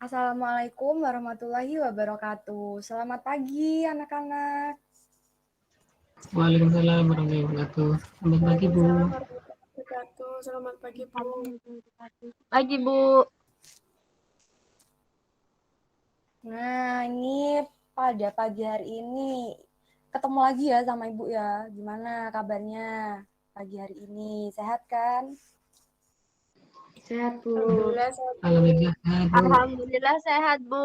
Assalamualaikum warahmatullahi wabarakatuh. Selamat pagi anak-anak. Waalaikumsalam warahmatullahi wabarakatuh. Selamat pagi, Bu. Waalaikumsalam warahmatullahi wabarakatuh. Selamat pagi, Bu. Pagi, Bu. Nah, ini pada pagi hari ini ketemu lagi ya sama Ibu ya. Gimana kabarnya pagi hari ini? Sehat kan? Sehat, Bu. Alhamdulillah sehat, Bu. Alhamdulillah sehat, Bu.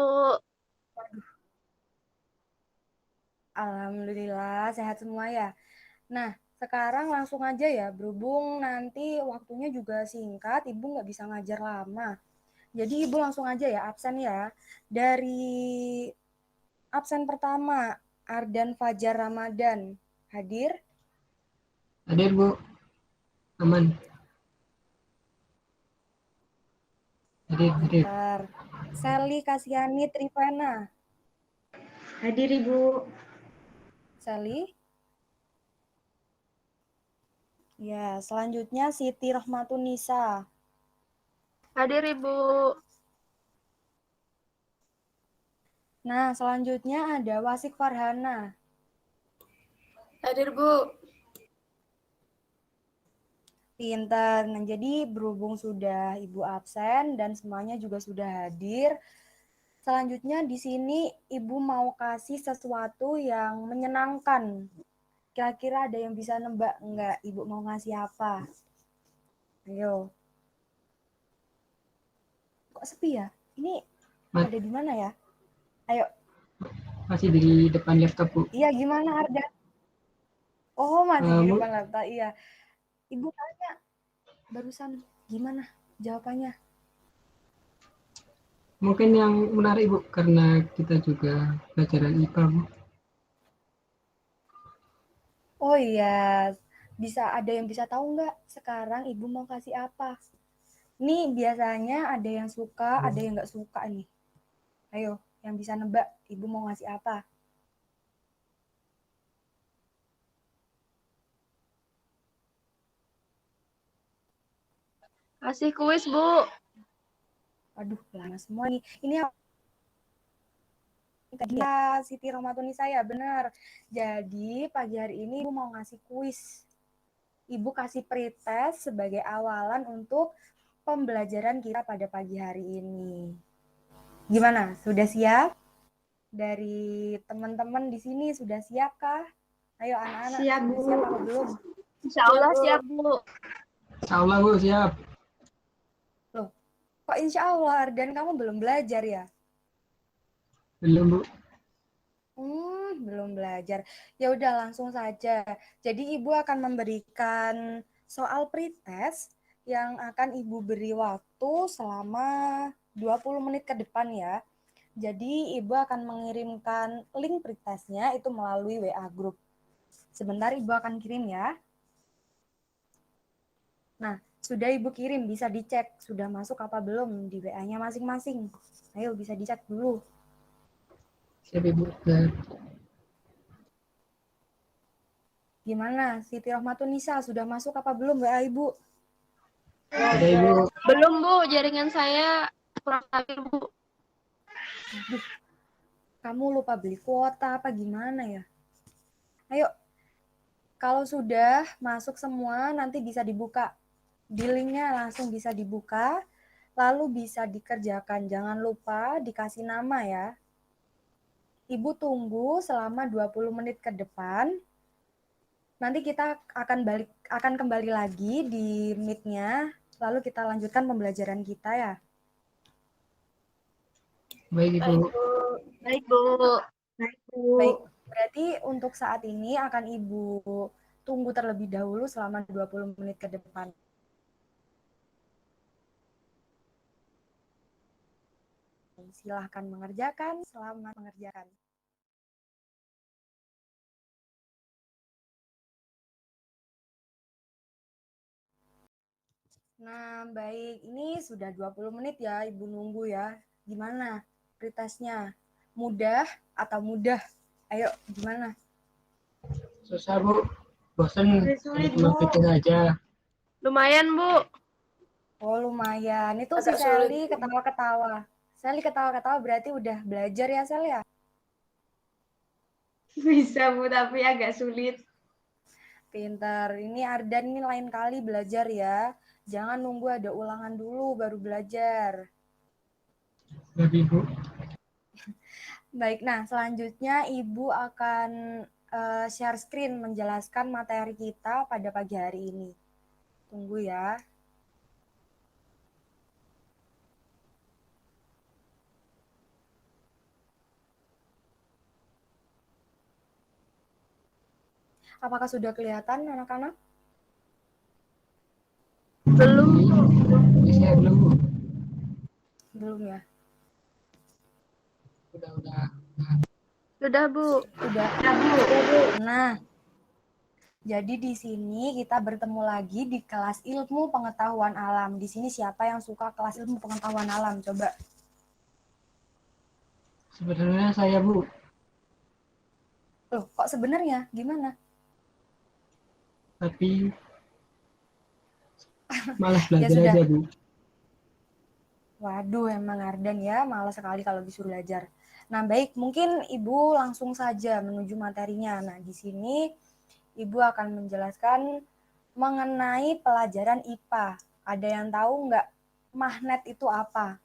Alhamdulillah sehat, Bu. Alhamdulillah sehat semua ya. Nah, sekarang langsung aja ya, berhubung nanti waktunya juga singkat, Ibu nggak bisa ngajar lama. Jadi Ibu langsung aja ya, absen ya. Dari absen pertama, Ardan Fajar Ramadan. Hadir? Hadir, Bu. Aman. Hadir. Bentar. Sally Kasiani Trivena. Hadir, Ibu. Sally? Ya, selanjutnya Siti Rohmatunisa. Hadir, Ibu. Nah, selanjutnya ada Wasik Farhana. Hadir, Bu. Pinter. Nah, jadi berhubung sudah Ibu absen dan semuanya juga sudah hadir, selanjutnya di sini Ibu mau kasih sesuatu yang menyenangkan. Kira-kira ada yang bisa nebak enggak? Ibu mau ngasih apa? Ayo. Kok sepi ya? Ini ada di mana ya? Ayo. Masih di depan laptop, Bu. Iya, gimana Arda? Oh, masih di depan laptop. Iya. Ibu tanya barusan gimana jawabannya? Mungkin yang menarik, Bu, karena kita juga pelajaran IPA, Bu. Oh iya, ada yang bisa tahu nggak sekarang Ibu mau kasih apa? Nih biasanya ada yang suka, ada yang nggak suka nih. Ayo, yang bisa nebak Ibu mau ngasih apa? Kasih kuis, Bu. Aduh, lama semua nih. Ini ya, Siti Rohmatunisa ya, benar. Jadi pagi hari ini Ibu mau ngasih kuis. Ibu kasih pretest sebagai awalan untuk pembelajaran kita pada pagi hari ini. Gimana? Sudah siap? Dari teman-teman di sini sudah siapkah? Ayo anak-anak, Siap, Bu. siap apa belum? Insya Allah siap, Bu. Insya Allah, Bu, siap. Loh, kok insya Allah Ardan kamu belum belajar ya? Belum, Bu. Belum belajar. Ya udah langsung saja. Jadi Ibu akan memberikan soal pretest yang akan Ibu beri waktu selama 20 menit ke depan ya. Jadi Ibu akan mengirimkan link pretestnya itu melalui WA Group. Sebentar Ibu akan kirim ya. Nah, sudah Ibu kirim, bisa dicek sudah masuk apa belum di WA-nya masing-masing. Ayo bisa dicek dulu. Siap, Ibu. Gimana? Siti Rohmatunisa sudah masuk apa belum WA Ibu? Ada, Ibu. Belum, Bu. Jaringan saya kurang stabil, Bu. Aduh, kamu lupa beli kuota apa gimana ya? Ayo, kalau sudah masuk semua nanti bisa dibuka. Di linknya langsung bisa dibuka, lalu bisa dikerjakan. Jangan lupa dikasih nama ya. Ibu tunggu selama 20 menit ke depan. Nanti kita akan kembali lagi di meet-nya, lalu kita lanjutkan pembelajaran kita ya. Baik, Ibu. Baik, Bu. Baik, berarti untuk saat ini akan Ibu tunggu terlebih dahulu selama 20 menit ke depan. Silahkan mengerjakan, selamat mengerjakan. Nah, baik. Ini sudah 20 menit ya Ibu nunggu ya. Gimana pretestnya? Mudah atau mudah? Ayo, gimana? Susah, Bu. Bosan. Sulit, Cuma Bu. pikir aja. Lumayan, Bu. Oh, lumayan. Itu Agak si Sally sulit. ketawa-ketawa. Sally ketawa-ketawa berarti udah belajar ya, Sally ya? Bisa Bu, tapi agak sulit. Pinter. Ini Ardan ini lain kali belajar ya. Jangan nunggu ada ulangan dulu baru belajar. Baik, Ibu. Baik, nah selanjutnya Ibu akan share screen menjelaskan materi kita pada pagi hari ini. Tunggu ya. Apakah sudah kelihatan anak-anak? Belum, Bu. Saya belum, Bu. Belum ya? Udah. Sudah, Bu. Udah. Nah, jadi di sini kita bertemu lagi di kelas ilmu pengetahuan alam. Di sini siapa yang suka kelas ilmu pengetahuan alam? Coba. Sebenarnya saya, Bu. Loh, kok sebenarnya? Gimana? Tapi malas Ya belajar sudah. aja, Bu. Waduh, emang Ardan ya, malas sekali kalau disuruh belajar. Nah, baik, mungkin Ibu langsung saja menuju materinya. Nah, di sini Ibu akan menjelaskan mengenai pelajaran IPA. Ada yang tahu nggak magnet itu apa?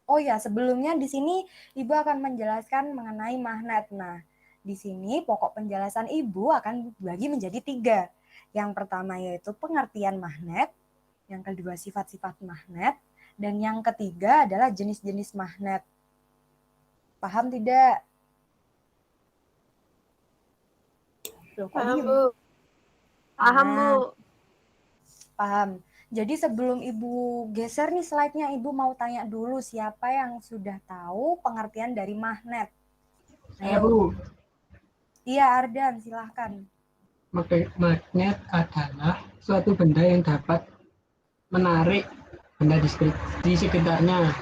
Oh ya, sebelumnya di sini Ibu akan menjelaskan mengenai magnet. Nah, di sini pokok penjelasan Ibu akan dibagi menjadi 3. Yang pertama yaitu pengertian magnet, yang kedua sifat-sifat magnet, dan yang ketiga adalah jenis-jenis magnet. Paham tidak? Loh, kok Paham diem? Bu. Paham, Bu. Nah, paham. Jadi sebelum Ibu geser nih slide-nya, Ibu mau tanya dulu siapa yang sudah tahu pengertian dari magnet. Saya, Ayo. Bu. Iya, Ardan, silahkan. Magnet adalah suatu benda yang dapat menarik benda di sekitarnya.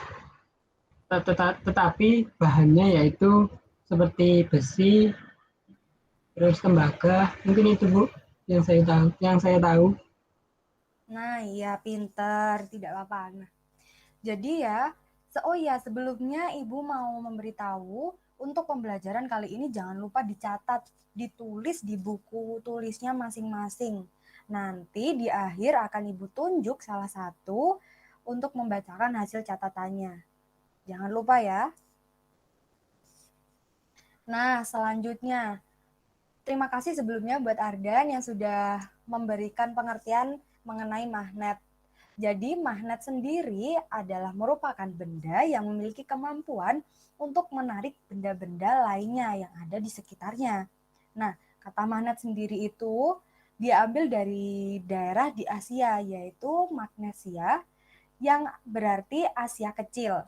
Tetapi bahannya yaitu seperti besi, terus tembaga. Mungkin itu, Bu, yang saya tahu. Nah, iya pinter, tidak apa-apa. Nah, jadi ya, oh ya sebelumnya Ibu mau memberitahu untuk pembelajaran kali ini jangan lupa dicatat, ditulis di buku tulisnya masing-masing. Nanti di akhir akan Ibu tunjuk salah satu untuk membacakan hasil catatannya. Jangan lupa ya. Nah, selanjutnya terima kasih sebelumnya buat Ardan yang sudah memberikan pengertian mengenai magnet. Jadi magnet sendiri adalah merupakan benda yang memiliki kemampuan untuk menarik benda-benda lainnya yang ada di sekitarnya. Nah, kata magnet sendiri itu diambil dari daerah di Asia, yaitu Magnesia, yang berarti Asia kecil.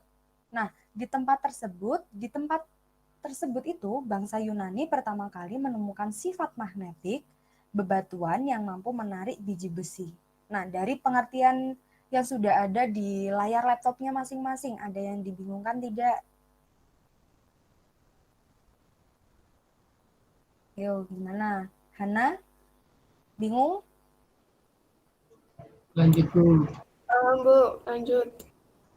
Nah, di tempat tersebut itu bangsa Yunani pertama kali menemukan sifat magnetik bebatuan yang mampu menarik biji besi. Nah, dari pengertian yang sudah ada di layar laptopnya masing-masing, ada yang dibingungkan tidak? Yo, gimana? Hana? Bingung? Lanjut, Bu. Paham Bu, lanjut.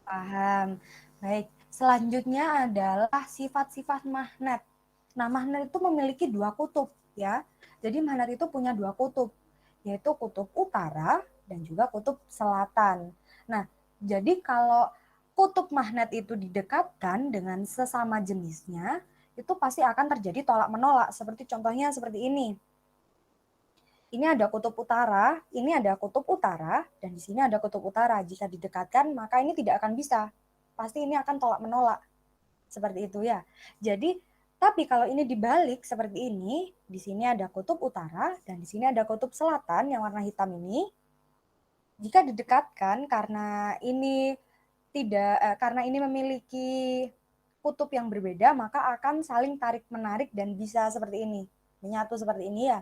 Paham. Baik, selanjutnya adalah sifat-sifat magnet. Nah, magnet itu memiliki 2 kutub ya. Jadi magnet itu punya 2 kutub, yaitu kutub utara dan juga kutub selatan. Nah, jadi kalau kutub magnet itu didekatkan dengan sesama jenisnya, itu pasti akan terjadi tolak-menolak. Seperti contohnya seperti ini. Ini ada kutub utara, ini ada kutub utara, dan di sini ada kutub utara. Jika didekatkan, maka ini tidak akan bisa. Pasti ini akan tolak-menolak. Seperti itu ya. Jadi, tapi kalau ini dibalik seperti ini, di sini ada kutub utara, dan di sini ada kutub selatan yang warna hitam ini. Jika didekatkan karena ini karena ini memiliki kutub yang berbeda, maka akan saling tarik-menarik dan bisa seperti ini. Menyatu seperti ini ya.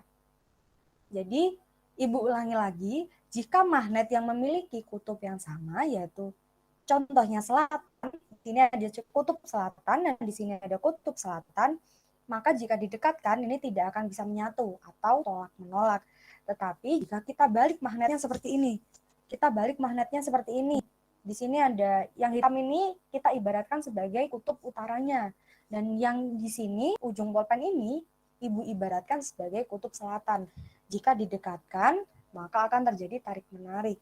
Jadi, Ibu ulangi lagi, jika magnet yang memiliki kutub yang sama, yaitu contohnya selatan, di sini ada kutub selatan dan di sini ada kutub selatan, maka jika didekatkan ini tidak akan bisa menyatu atau tolak-menolak. Tetapi jika kita balik magnetnya seperti ini, kita balik magnetnya seperti ini, Di sini ada yang hitam ini kita ibaratkan sebagai kutub utaranya. Dan yang di sini ujung pulpen ini Ibu ibaratkan sebagai kutub selatan. Jika didekatkan, maka akan terjadi tarik-menarik.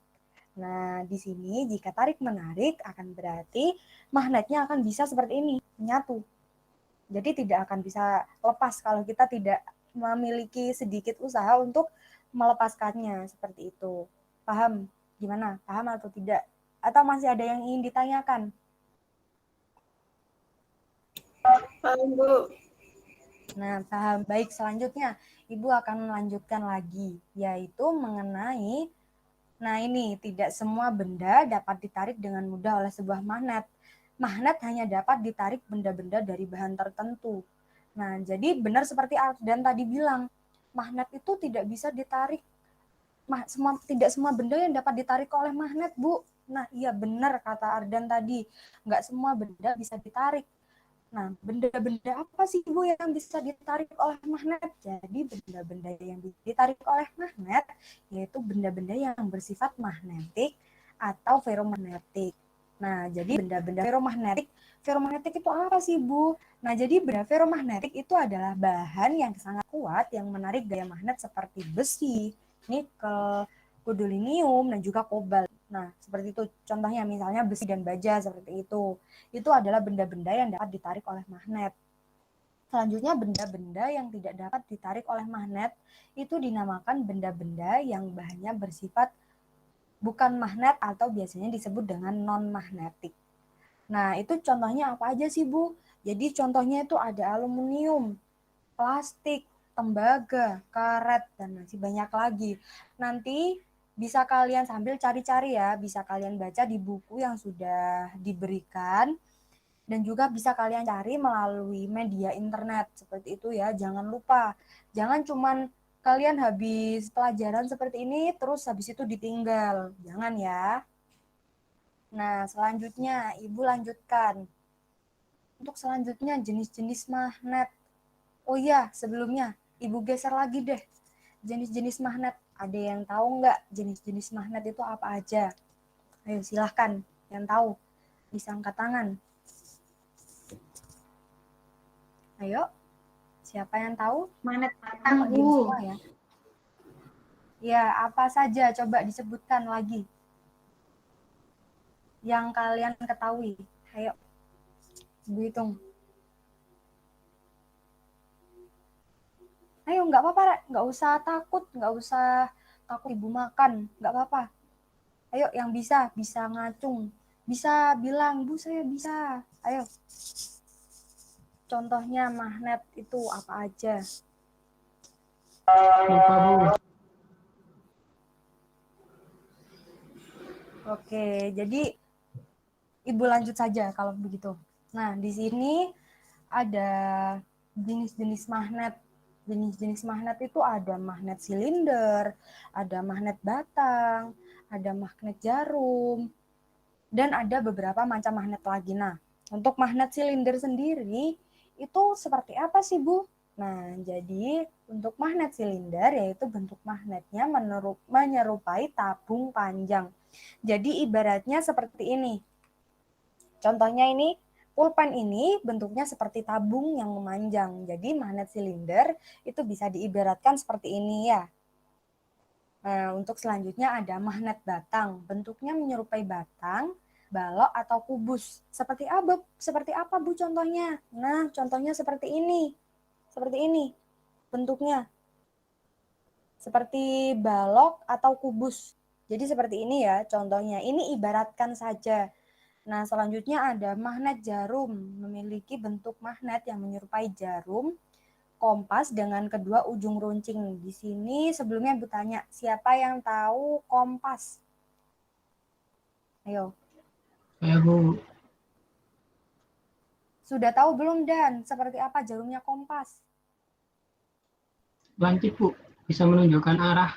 Nah, di sini jika tarik-menarik akan berarti magnetnya akan bisa seperti ini, menyatu. Jadi tidak akan bisa lepas kalau kita tidak memiliki sedikit usaha untuk melepaskannya, seperti itu. Paham? Gimana? Paham atau tidak? Atau masih ada yang ingin ditanyakan? Paham, Bu. Nah, paham. Baik, selanjutnya Ibu akan melanjutkan lagi, yaitu mengenai, nah ini, tidak semua benda dapat ditarik dengan mudah oleh sebuah magnet. Magnet hanya dapat ditarik benda-benda dari bahan tertentu. Nah, jadi benar seperti Ardan tadi bilang, magnet itu tidak bisa ditarik. Tidak semua benda yang dapat ditarik oleh magnet, Bu. Nah, iya benar kata Ardan tadi. Nggak semua benda bisa ditarik. Nah, benda-benda apa sih Bu yang bisa ditarik oleh magnet? Jadi benda-benda yang ditarik oleh magnet yaitu benda-benda yang bersifat magnetik atau ferromagnetik. Nah, jadi benda-benda ferromagnetik itu apa sih Bu? Nah, jadi benda ferromagnetik itu adalah bahan yang sangat kuat yang menarik gaya magnet seperti besi, nikel, gadolinium, dan juga kobalt. Nah, seperti itu contohnya, misalnya besi dan baja seperti itu. Itu adalah benda-benda yang dapat ditarik oleh magnet. Selanjutnya, benda-benda yang tidak dapat ditarik oleh magnet itu dinamakan benda-benda yang bahannya bersifat bukan magnet atau biasanya disebut dengan non-magnetik. Nah, itu contohnya apa aja sih, Bu? Jadi contohnya itu ada aluminium, plastik, tembaga, karet, dan masih banyak lagi. Nanti bisa kalian sambil cari-cari ya, bisa kalian baca di buku yang sudah diberikan, dan juga bisa kalian cari melalui media internet, seperti itu ya. Jangan lupa, jangan cuman kalian habis pelajaran seperti ini, terus habis itu ditinggal. Jangan ya. Nah, selanjutnya Ibu lanjutkan. Untuk selanjutnya jenis-jenis magnet. Oh iya, sebelumnya Ibu geser lagi deh. Jenis-jenis magnet. Ada yang tahu nggak jenis-jenis magnet itu apa aja? Ayo silahkan, yang tahu. Bisa angkat tangan. Ayo, siapa yang tahu? Magnet batang, Diam Bu. semua ya. Ya, apa saja? Coba disebutkan lagi. Yang kalian ketahui. Ayo, Ibu hitung. Ayo, nggak apa-apa, nggak usah takut, nggak usah takut Ibu makan, nggak apa-apa. Ayo, yang bisa ngacung, bisa bilang, Bu saya bisa. Ayo, contohnya magnet itu apa aja? Lupa, Bu. Oke, jadi Ibu lanjut saja kalau begitu. Nah, di sini ada jenis-jenis magnet. Jenis-jenis magnet itu ada magnet silinder, ada magnet batang, ada magnet jarum, dan ada beberapa macam magnet lagi. Nah, untuk magnet silinder sendiri itu seperti apa sih, Bu? Nah, jadi untuk magnet silinder yaitu bentuk magnetnya menyerupai tabung panjang. Jadi ibaratnya seperti ini. Contohnya ini, pulpen ini bentuknya seperti tabung yang memanjang. Jadi magnet silinder itu bisa diibaratkan seperti ini ya. Nah, untuk selanjutnya ada magnet batang. Bentuknya menyerupai batang, balok atau kubus. Seperti apa Bu contohnya? Nah, contohnya seperti ini. Seperti ini bentuknya. Seperti balok atau kubus. Jadi seperti ini ya contohnya. Ini ibaratkan saja. Nah, selanjutnya ada magnet jarum, memiliki bentuk magnet yang menyerupai jarum, kompas dengan kedua ujung runcing. Di sini sebelumnya Ibu tanya, siapa yang tahu kompas? Ayo. Saya, Bu. Sudah tahu belum Dan, seperti apa jarumnya kompas? Lancip, Bu. Bisa menunjukkan arah.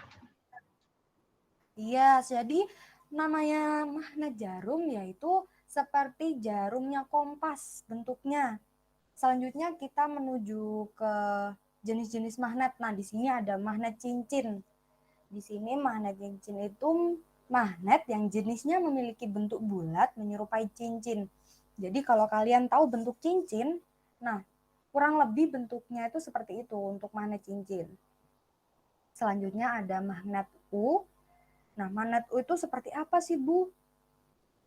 Iya, jadi namanya magnet jarum yaitu seperti jarumnya kompas bentuknya. Selanjutnya kita menuju ke jenis-jenis magnet. Nah, di sini ada magnet cincin. Di sini magnet cincin itu magnet yang jenisnya memiliki bentuk bulat menyerupai cincin. Jadi kalau kalian tahu bentuk cincin, nah kurang lebih bentuknya itu seperti itu untuk magnet cincin. Selanjutnya ada magnet U. Nah, magnet U itu seperti apa sih, Bu?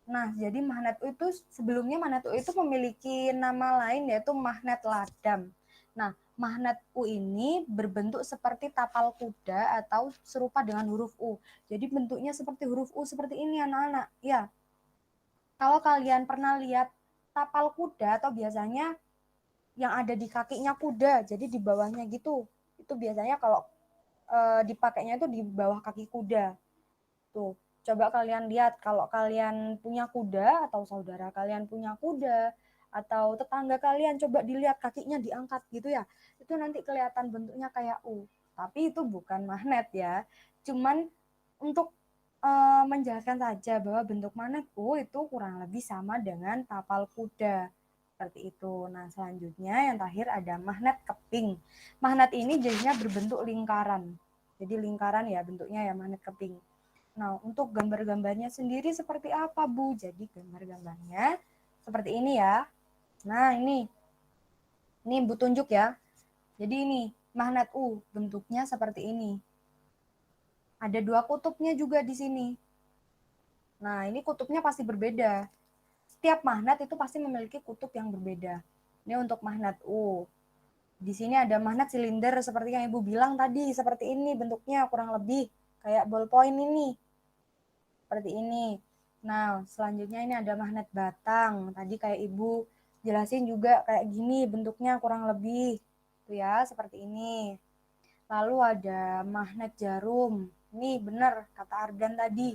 Nah, jadi magnet U itu sebelumnya magnet U itu memiliki nama lain yaitu magnet ladam. Nah, magnet U ini berbentuk seperti tapal kuda atau serupa dengan huruf U. Jadi bentuknya seperti huruf U seperti ini anak-anak. Ya. Kalau kalian pernah lihat tapal kuda atau biasanya yang ada di kakinya kuda, jadi di bawahnya gitu. Itu biasanya kalau dipakainya itu di bawah kaki kuda. Tuh, coba kalian lihat kalau kalian punya kuda atau saudara kalian punya kuda atau tetangga kalian coba dilihat kakinya diangkat gitu ya. Itu nanti kelihatan bentuknya kayak U. Tapi itu bukan magnet ya. Cuman untuk menjelaskan saja bahwa bentuk magnet U itu kurang lebih sama dengan tapal kuda. Seperti itu. Nah, selanjutnya yang terakhir ada magnet keping. Magnet ini jadinya berbentuk lingkaran. Jadi lingkaran ya bentuknya ya magnet keping. Nah, untuk gambar-gambarnya sendiri seperti apa, Bu? Jadi gambar-gambarnya seperti ini ya. Nah, ini Ibu tunjuk ya. Jadi ini magnet U, bentuknya seperti ini. Ada 2 kutubnya juga di sini. Nah, ini kutubnya pasti berbeda. Setiap magnet itu pasti memiliki kutub yang berbeda. Ini untuk magnet U. Di sini ada magnet silinder seperti yang Ibu bilang tadi, seperti ini bentuknya kurang lebih kayak ballpoint ini. Seperti ini. Nah, selanjutnya ini ada magnet batang. Tadi kayak Ibu jelasin juga kayak gini bentuknya kurang lebih. Tuh ya, seperti ini. Lalu ada magnet jarum. Ini benar kata Ardan tadi.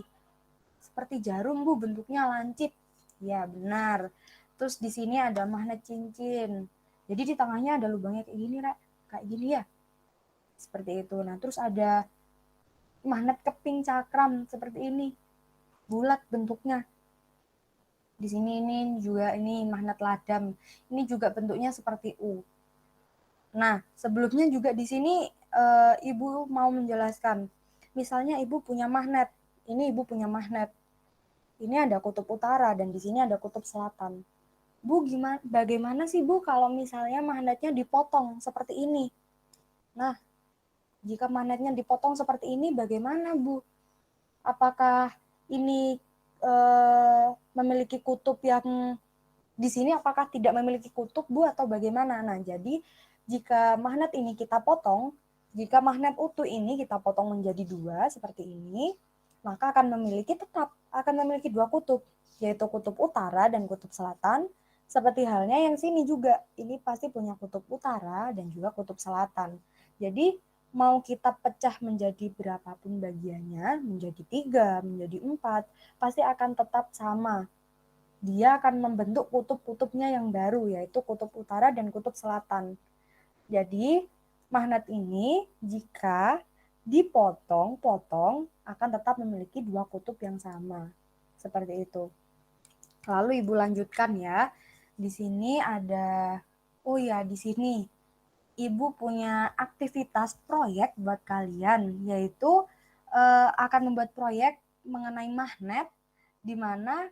Seperti jarum, Bu, bentuknya lancip. Ya, benar. Terus di sini ada magnet cincin. Jadi di tengahnya ada lubangnya kayak gini, Rek. Kayak gini ya. Seperti itu. Nah, terus ada magnet keping cakram seperti ini. Bulat bentuknya. Di sini ini juga ini magnet ladam. Ini juga bentuknya seperti U. Nah, sebelumnya juga di sini Ibu mau menjelaskan. Misalnya Ibu punya magnet. Ini Ibu punya magnet. Ini ada kutub utara dan di sini ada kutub selatan. Bu, bagaimana sih Bu kalau misalnya magnetnya dipotong seperti ini? Nah, jika magnetnya dipotong seperti ini bagaimana Bu? Apakah ini memiliki kutub yang di sini apakah tidak memiliki kutub Bu atau bagaimana? Nah, jadi jika magnet ini kita potong, jika magnet utuh ini kita potong menjadi 2 seperti ini, maka akan memiliki 2 kutub, yaitu kutub utara dan kutub selatan. Seperti halnya yang sini juga, ini pasti punya kutub utara dan juga kutub selatan. Jadi mau kita pecah menjadi berapapun bagiannya, menjadi 3, menjadi 4, pasti akan tetap sama. Dia akan membentuk kutub-kutubnya yang baru, yaitu kutub utara dan kutub selatan. Jadi, magnet ini jika dipotong-potong akan tetap memiliki 2 kutub yang sama. Seperti itu. Lalu Ibu lanjutkan ya. Di sini ada, oh ya di sini Ibu punya aktivitas proyek buat kalian, yaitu akan membuat proyek mengenai magnet, di mana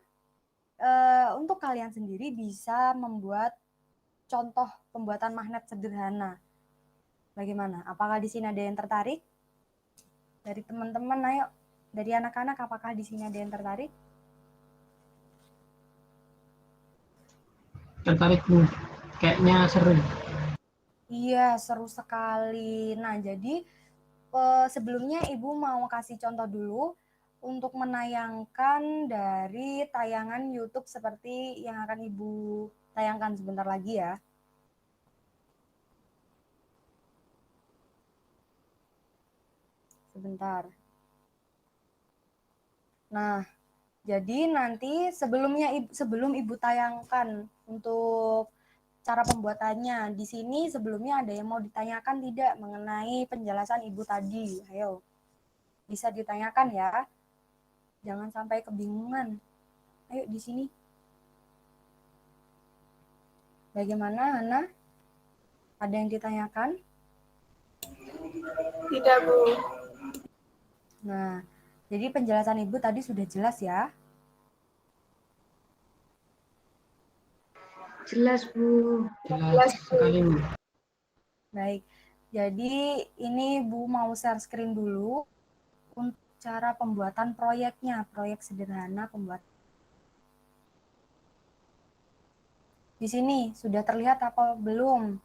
untuk kalian sendiri bisa membuat contoh pembuatan magnet sederhana. Bagaimana? Apakah di sini ada yang tertarik? Dari teman-teman, ayo. Dari anak-anak, apakah di sini ada yang tertarik? Tertarik Bu, kayaknya seru. Iya, seru sekali. Nah, jadi sebelumnya Ibu mau kasih contoh dulu untuk menayangkan dari tayangan YouTube seperti yang akan Ibu tayangkan sebentar lagi ya. Sebentar. Nah, jadi nanti sebelum Ibu tayangkan untuk cara pembuatannya, di sini sebelumnya ada yang mau ditanyakan tidak mengenai penjelasan Ibu tadi? Ayo, bisa ditanyakan ya. Jangan sampai kebingungan. Ayo di sini. Bagaimana, Hana? Ada yang ditanyakan? Tidak, Bu. Nah, Jadi penjelasan Ibu tadi sudah jelas ya? Jelas, Bu. Jelas sekali, Bu. Baik, jadi ini Bu mau share screen dulu untuk cara pembuatan proyeknya, proyek sederhana pembuatan. Di sini sudah terlihat apa belum?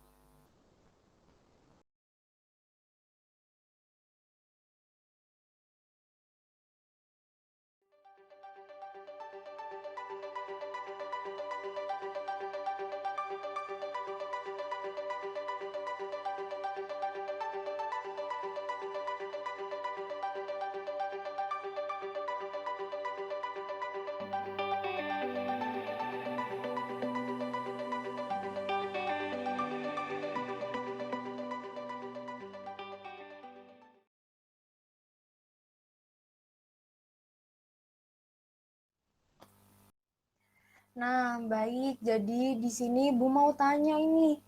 Nah, baik. Jadi di sini Bu mau tanya ini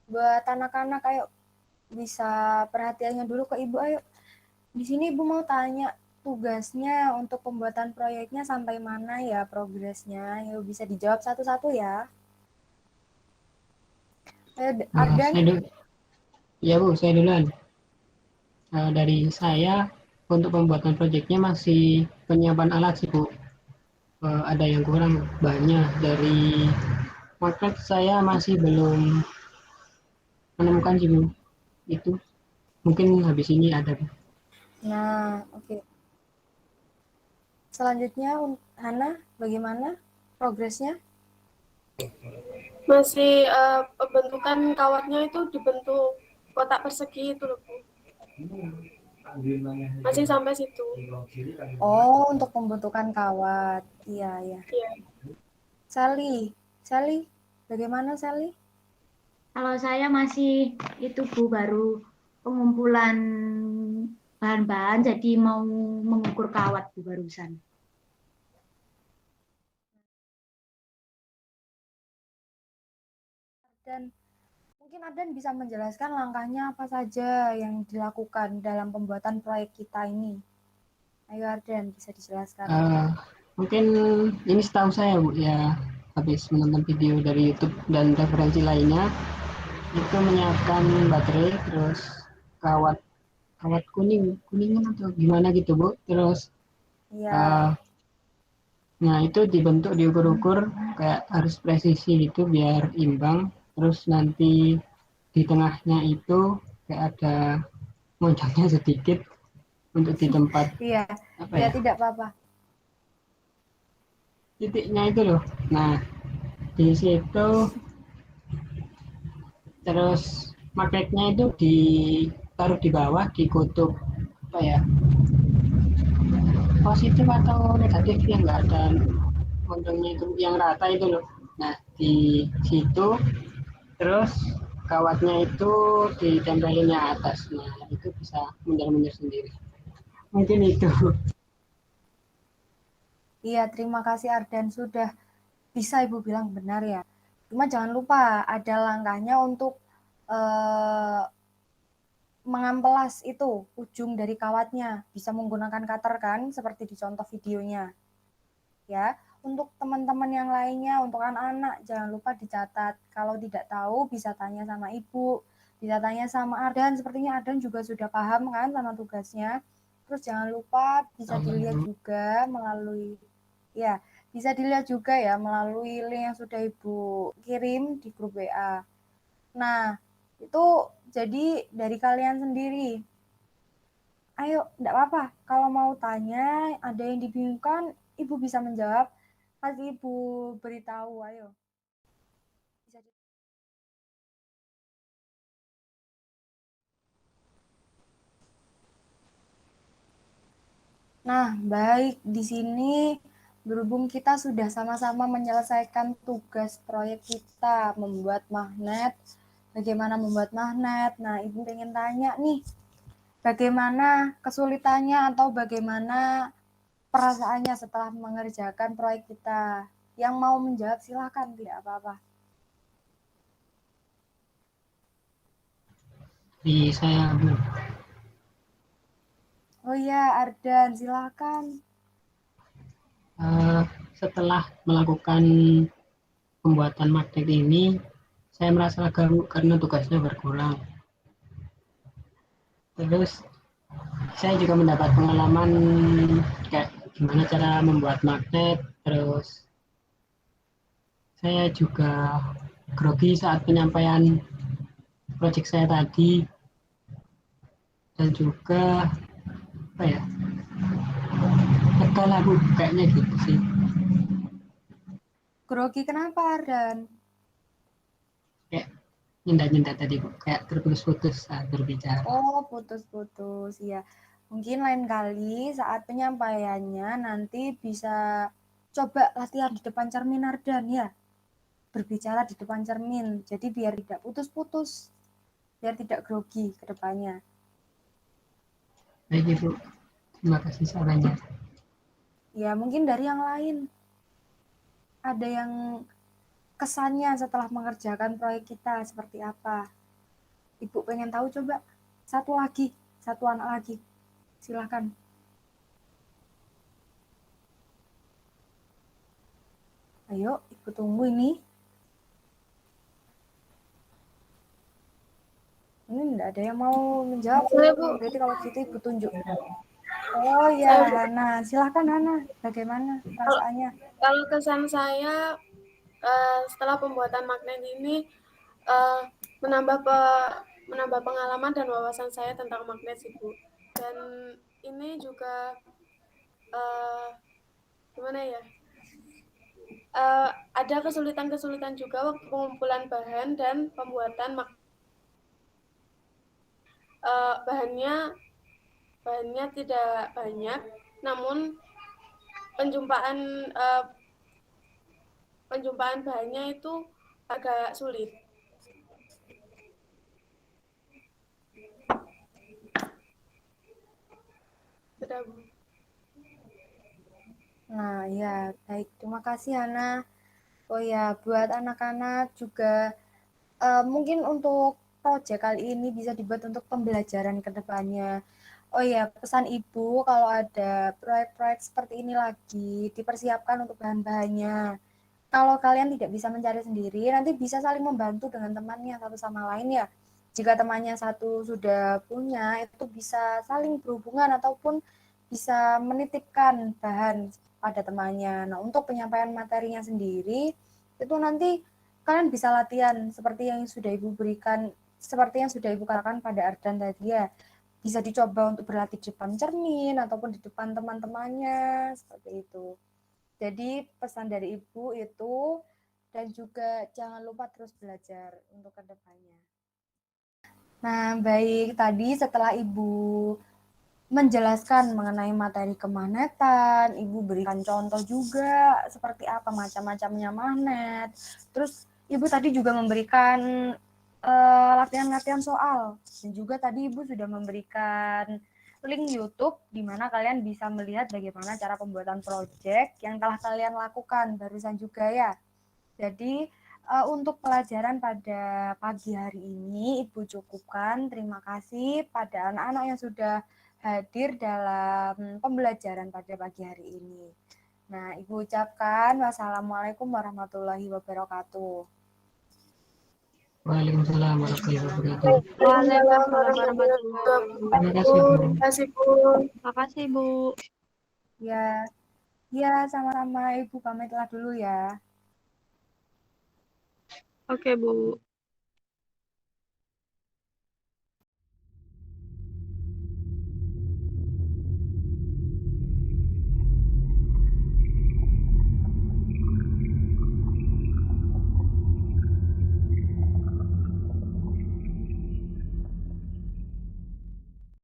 buat anak-anak, ayo bisa perhatiannya dulu ke Ibu, ayo. Di sini Ibu mau tanya tugasnya untuk pembuatan proyeknya sampai mana ya progresnya? Yuk bisa dijawab satu-satu ya. Ayo Ardan. Ya Bu, saya duluan. Dari saya untuk pembuatan proyeknya masih penyiapan alat sih Bu. Ada yang kurang banyak dari market saya masih belum menemukan sih Bu. Itu mungkin habis ini ada Bu. Nah, oke. Selanjutnya Hana, bagaimana progresnya? Masih pembentukan kawatnya itu dibentuk kotak persegi itu loh, Bu. Masih sampai situ. Oh, untuk pembentukan kawat. Iya, iya. Iya. Sally, bagaimana Sally? Kalau saya masih itu Bu, baru pengumpulan bahan-bahan, jadi mau mengukur kawat Bu barusan. Dan mungkin Adan bisa menjelaskan langkahnya apa saja yang dilakukan dalam pembuatan proyek kita ini. Ayo Ardan, bisa dijelaskan. Mungkin ini setahu saya Bu ya, habis menonton video dari YouTube dan referensi lainnya, itu menyiapkan baterai, terus kawat kawat kuningan atau gimana gitu Bu, terus Iya. nah itu dibentuk, diukur-ukur kayak harus presisi gitu biar imbang, terus nanti di tengahnya itu kayak ada moncolnya sedikit untuk di tempat Iya, apa ya ya, tidak apa-apa. titiknya itu loh. Nah di situ terus magnetnya itu ditaruh di bawah di kutub apa ya, positif atau negatif yang nggak ada montongnya itu yang rata itu loh. Nah di situ terus kawatnya itu ditempelinnya atas, nah itu bisa mundur-mundur sendiri, mungkin itu. Iya, terima kasih Ardan sudah bisa Ibu bilang benar ya. Cuma jangan lupa ada langkahnya untuk mengampelas itu ujung dari kawatnya. Bisa menggunakan cutter kan, seperti di contoh videonya. Ya, untuk teman-teman yang lainnya, untuk anak-anak, jangan lupa dicatat. Kalau tidak tahu, bisa tanya sama Ibu, bisa tanya sama Ardan. Sepertinya Ardan juga sudah paham kan sama tugasnya. Terus jangan lupa bisa dilihat juga melalui, ya, bisa dilihat juga ya melalui link yang sudah Ibu kirim di grup WA. Nah, itu jadi dari kalian sendiri. Ayo, enggak apa-apa. Kalau mau tanya, ada yang dibingungkan, Ibu bisa menjawab. Pasti Ibu beritahu, ayo. Bisa Nah, baik. Di sini berhubung kita sudah sama-sama menyelesaikan tugas proyek kita, membuat magnet. Bagaimana membuat magnet? Nah, Ibu pengen tanya nih, bagaimana kesulitannya atau bagaimana perasaannya setelah mengerjakan proyek kita? Yang mau menjawab silakan, tidak apa-apa. Di saya Bu. Oh iya, Ardan, silakan. Setelah melakukan pembuatan magnet ini, saya merasa lega Bu, karena tugasnya berkurang. Terus saya juga mendapat pengalaman kayak gimana cara membuat magnet. Terus saya juga grogi saat penyampaian proyek saya tadi, dan juga apa ya, lega lah Bu, kayaknya gitu sih. Grogi kenapa, Ardan? Kayak nyindat-nyindat tadi Bu, kayak terputus-putus saat berbicara. Oh, putus-putus. Ya, mungkin lain kali saat penyampaiannya nanti bisa coba latihan di depan cermin, Ardan, ya. Berbicara di depan cermin. Jadi biar tidak putus-putus. Biar tidak grogi ke depannya. Baik Ibu, terima kasih sarannya. Ya, mungkin dari yang lain. Ada yang kesannya setelah mengerjakan proyek kita seperti apa? Ibu pengen tahu coba. Satu anak lagi. Silakan. Ayo, Ibu tunggu ini. Ini enggak ada yang mau menjawab. Boleh, Bu. Berarti kalau gitu Ibu tunjuk. Oh ya, Hana. Silakan Hana. Bagaimana perasaannya? Kalau kesan saya setelah pembuatan magnet ini menambah pengalaman dan wawasan saya tentang magnet sih Bu. Dan ini juga gimana ya? Ada kesulitan-kesulitan juga waktu pengumpulan bahan dan pembuatan bahannya tidak banyak, namun penjumpaan bahannya itu agak sulit. Sudah, Bu. Nah, ya, baik. Terima kasih, Hana. Oh ya, buat anak-anak juga mungkin untuk proyek kali ini bisa dibuat untuk pembelajaran ke depannya. Oh ya, pesan Ibu kalau ada proyek-proyek seperti ini lagi, dipersiapkan untuk bahan-bahannya. Kalau kalian tidak bisa mencari sendiri, nanti bisa saling membantu dengan temannya satu sama lain ya. Jika temannya satu sudah punya, itu bisa saling berhubungan ataupun bisa menitipkan bahan pada temannya. Nah, untuk penyampaian materinya sendiri, itu nanti kalian bisa latihan seperti yang sudah Ibu berikan, seperti yang sudah Ibu katakan pada Ardan tadi ya. Bisa dicoba untuk berlatih di depan cermin ataupun di depan teman-temannya, seperti itu. Jadi pesan dari Ibu itu, dan juga jangan lupa terus belajar untuk kedepannya. Nah, baik. Tadi setelah Ibu menjelaskan mengenai materi kemagnetan, Ibu berikan contoh juga seperti apa macam-macamnya magnet. Terus Ibu tadi juga memberikan latihan-latihan soal, dan juga tadi Ibu sudah memberikan link YouTube di mana kalian bisa melihat bagaimana cara pembuatan proyek yang telah kalian lakukan barusan juga ya. Jadi untuk pelajaran pada pagi hari ini Ibu cukupkan. Terima kasih pada anak-anak yang sudah hadir dalam pembelajaran pada pagi hari ini. Nah, Ibu ucapkan wassalamualaikum warahmatullahi wabarakatuh. Waalaikumsalam warahmatullahi wabarakatuh. Waalaikumsalam warahmatullahi wabarakatuh. Terima kasih Bu. Terima kasih, Bu. Makasih, Bu. Ya, ya sama-sama. Ibu pamitlah dulu ya. Oke, Bu.